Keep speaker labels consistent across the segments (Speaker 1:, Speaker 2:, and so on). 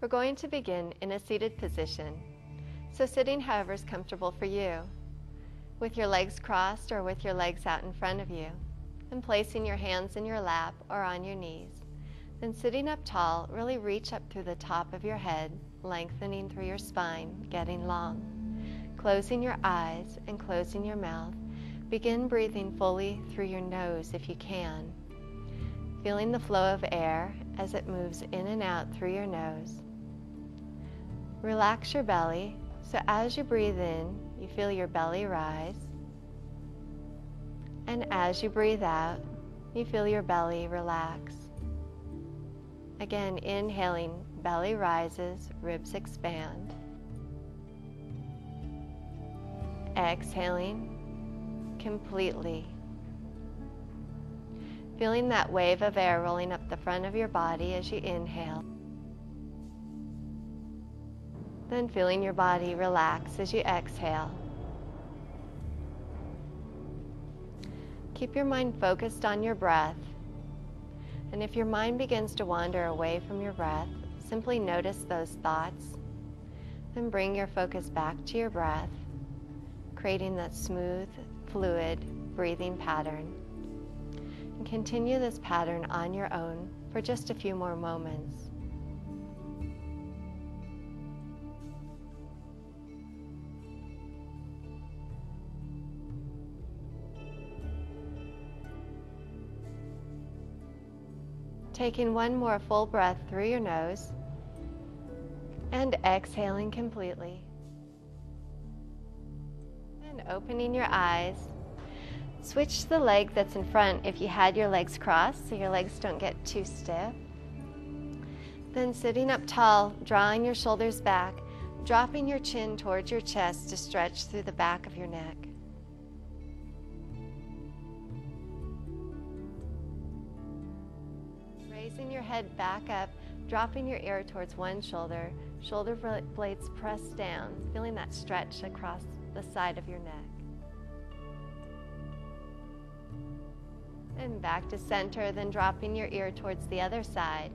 Speaker 1: We're going to begin in a seated position, so sitting however is comfortable for you, with your legs crossed or with your legs out in front of you, and placing your hands in your lap or on your knees. Then sitting up tall, really reach up through the top of your head, lengthening through your spine, getting long. Closing your eyes and closing your mouth, begin breathing fully through your nose if you can, feeling the flow of air as it moves in and out through your nose. Relax your belly, so as you breathe in, you feel your belly rise, and as you breathe out, you feel your belly relax. Again, inhaling, belly rises, ribs expand. Exhaling completely. Feeling that wave of air rolling up the front of your body as you inhale. Then feeling your body relax as you exhale. Keep your mind focused on your breath. And if your mind begins to wander away from your breath, simply notice those thoughts. Then bring your focus back to your breath, creating that smooth, fluid breathing pattern. And continue this pattern on your own for just a few more moments. Taking one more full breath through your nose and exhaling completely. And opening your eyes. Switch the leg that's in front if you had your legs crossed so your legs don't get too stiff. Then sitting up tall, drawing your shoulders back, dropping your chin towards your chest to stretch through the back of your neck. Raising your head back up, dropping your ear towards one shoulder, shoulder blades pressed down, feeling that stretch across the side of your neck. And back to center, then dropping your ear towards the other side.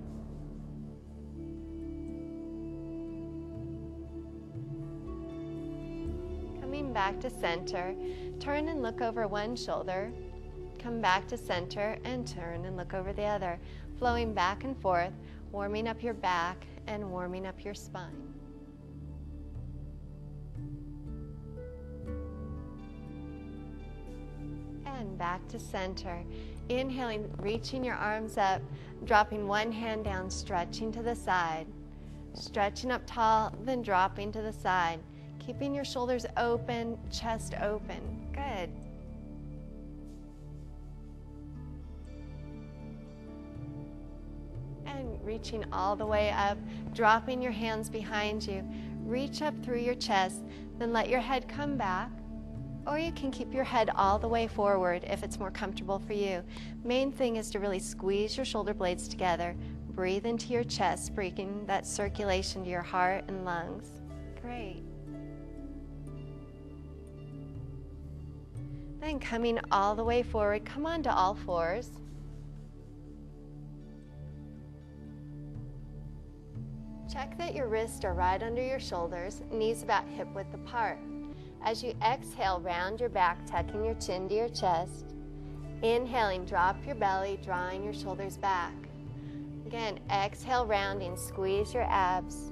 Speaker 1: Coming back to center, turn and look over one shoulder. Come back to center and turn and look over the other, flowing back and forth, warming up your back and warming up your spine. And back to center. Inhaling, reaching your arms up, dropping one hand down, stretching to the side. Stretching up tall, then dropping to the side. Keeping your shoulders open, chest open. Good. And reaching all the way up, dropping your hands behind you. Reach up through your chest, then let your head come back. Or you can keep your head all the way forward if it's more comfortable for you. Main thing is to really squeeze your shoulder blades together. Breathe into your chest, bringing that circulation to your heart and lungs. Great. Then coming all the way forward, come on to all fours. Check that your wrists are right under your shoulders, knees about hip width apart. As you exhale, round your back, tucking your chin to your chest. Inhaling, drop your belly, drawing your shoulders back. Again, exhale, rounding, squeeze your abs.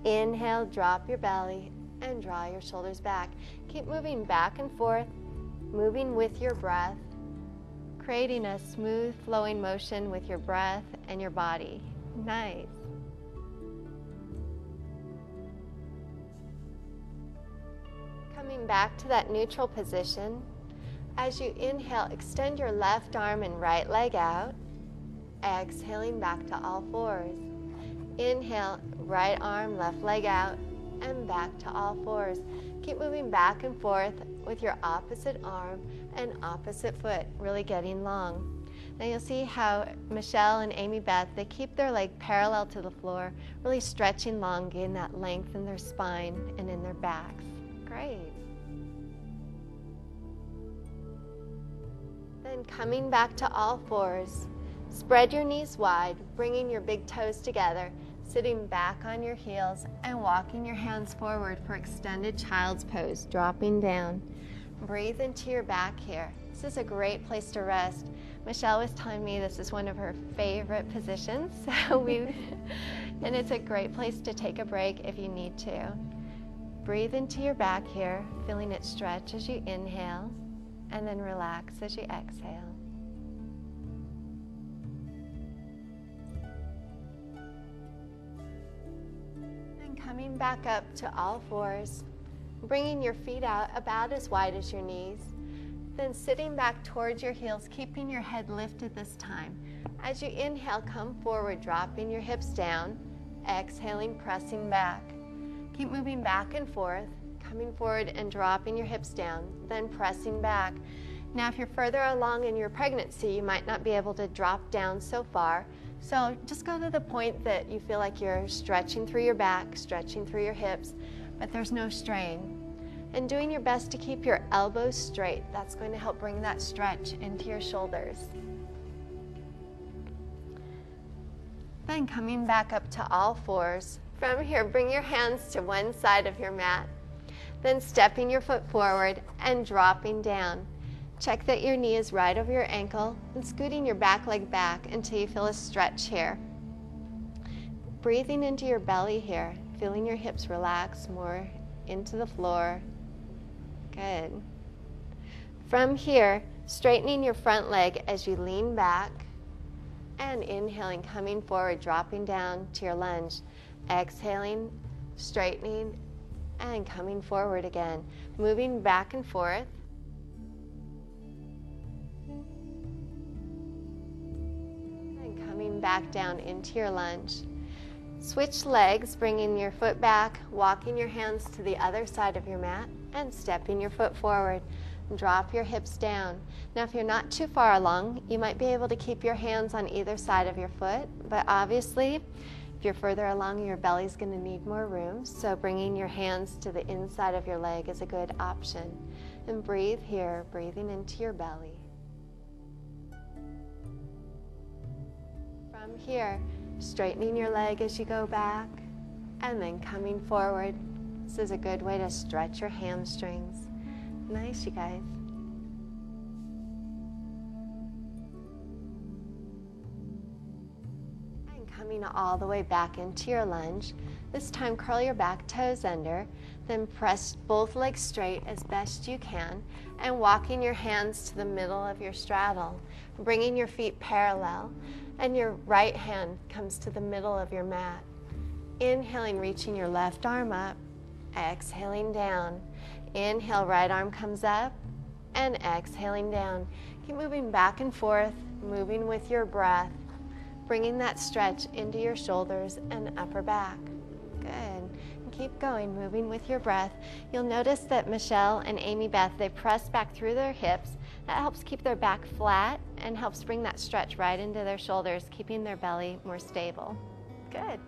Speaker 1: Inhale, drop your belly, and draw your shoulders back. Keep moving back and forth, moving with your breath, creating a smooth flowing motion with your breath and your body. Nice. Coming back to that neutral position. As you inhale, extend your left arm and right leg out. Exhaling back to all fours. Inhale, right arm, left leg out, and back to all fours. Keep moving back and forth with your opposite arm and opposite foot, really getting long. Now you'll see how Michelle and Amy Beth, they keep their leg parallel to the floor, really stretching long, getting that length in their spine and in their backs. Great. Then coming back to all fours, spread your knees wide, bringing your big toes together, Sitting back on your heels and walking your hands forward for extended child's pose, dropping down. Breathe into your back here. This is a great place to rest. Michelle was telling me this is one of her favorite positions, and it's a great place to take a break if you need to. Breathe into your back here, feeling it stretch as you inhale, and then relax as you exhale. Coming back up to all fours, bringing your feet out about as wide as your knees, then sitting back towards your heels, keeping your head lifted this time. As you inhale, come forward, dropping your hips down, exhaling, pressing back. Keep moving back and forth, coming forward and dropping your hips down, then pressing back. Now, if you're further along in your pregnancy, you might not be able to drop down so far. So just go to the point that you feel like you're stretching through your back, stretching through your hips, but there's no strain. And doing your best to keep your elbows straight. That's going to help bring that stretch into your shoulders. Then coming back up to all fours. From here, bring your hands to one side of your mat. Then stepping your foot forward and dropping down. Check that your knee is right over your ankle and scooting your back leg back until you feel a stretch here. Breathing into your belly here, feeling your hips relax more into the floor. Good. From here, straightening your front leg as you lean back and inhaling, coming forward, dropping down to your lunge. Exhaling, straightening, and coming forward again. Moving back and forth. Back down into your lunge. Switch legs, bringing your foot back, walking your hands to the other side of your mat, and stepping your foot forward. Drop your hips down. Now, if you're not too far along, you might be able to keep your hands on either side of your foot, but obviously, if you're further along, your belly's going to need more room, so bringing your hands to the inside of your leg is a good option. And breathe here, breathing into your belly. From here, straightening your leg as you go back, and then coming forward. This is a good way to stretch your hamstrings. Nice, you guys. And coming all the way back into your lunge. This time, curl your back toes under, then press both legs straight as best you can, and walking your hands to the middle of your straddle, bringing your feet parallel, and your right hand comes to the middle of your mat. Inhaling, reaching your left arm up, exhaling down. Inhale, right arm comes up, and exhaling down. Keep moving back and forth, moving with your breath, bringing that stretch into your shoulders and upper back. Good. And keep going, moving with your breath. You'll notice that Michelle and Amy Beth, they press back through their hips. That helps keep their back flat and helps bring that stretch right into their shoulders, keeping their belly more stable. Good.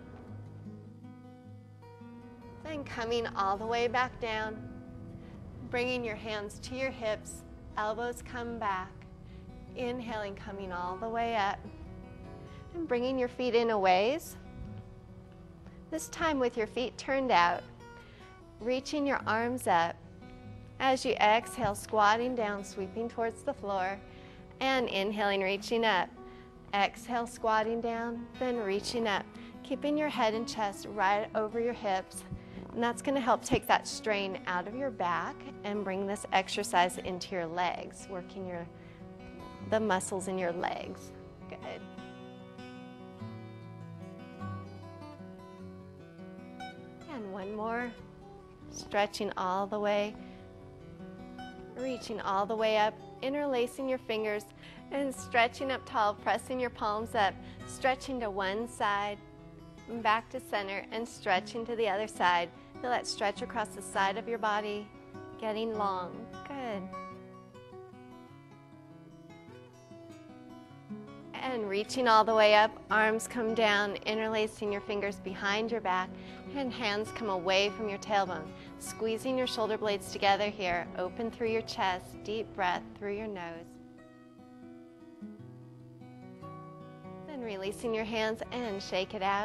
Speaker 1: Then coming all the way back down, bringing your hands to your hips, elbows come back. Inhaling, coming all the way up, and bringing your feet in a ways. This time with your feet turned out, reaching your arms up. As you exhale, squatting down, sweeping towards the floor, and inhaling, reaching up. Exhale, squatting down, then reaching up, keeping your head and chest right over your hips. And that's going to help take that strain out of your back and bring this exercise into your legs, working the muscles in your legs. Good. And one more, stretching all the way, reaching all the way up, interlacing your fingers and stretching up tall, pressing your palms up, stretching to one side, back to center, and stretching to the other side. Feel that stretch across the side of your body, getting long. Good. And reaching all the way up, arms come down, interlacing your fingers behind your back, and hands come away from your tailbone. Squeezing your shoulder blades together here, open through your chest, deep breath through your nose. Then releasing your hands and shake it out.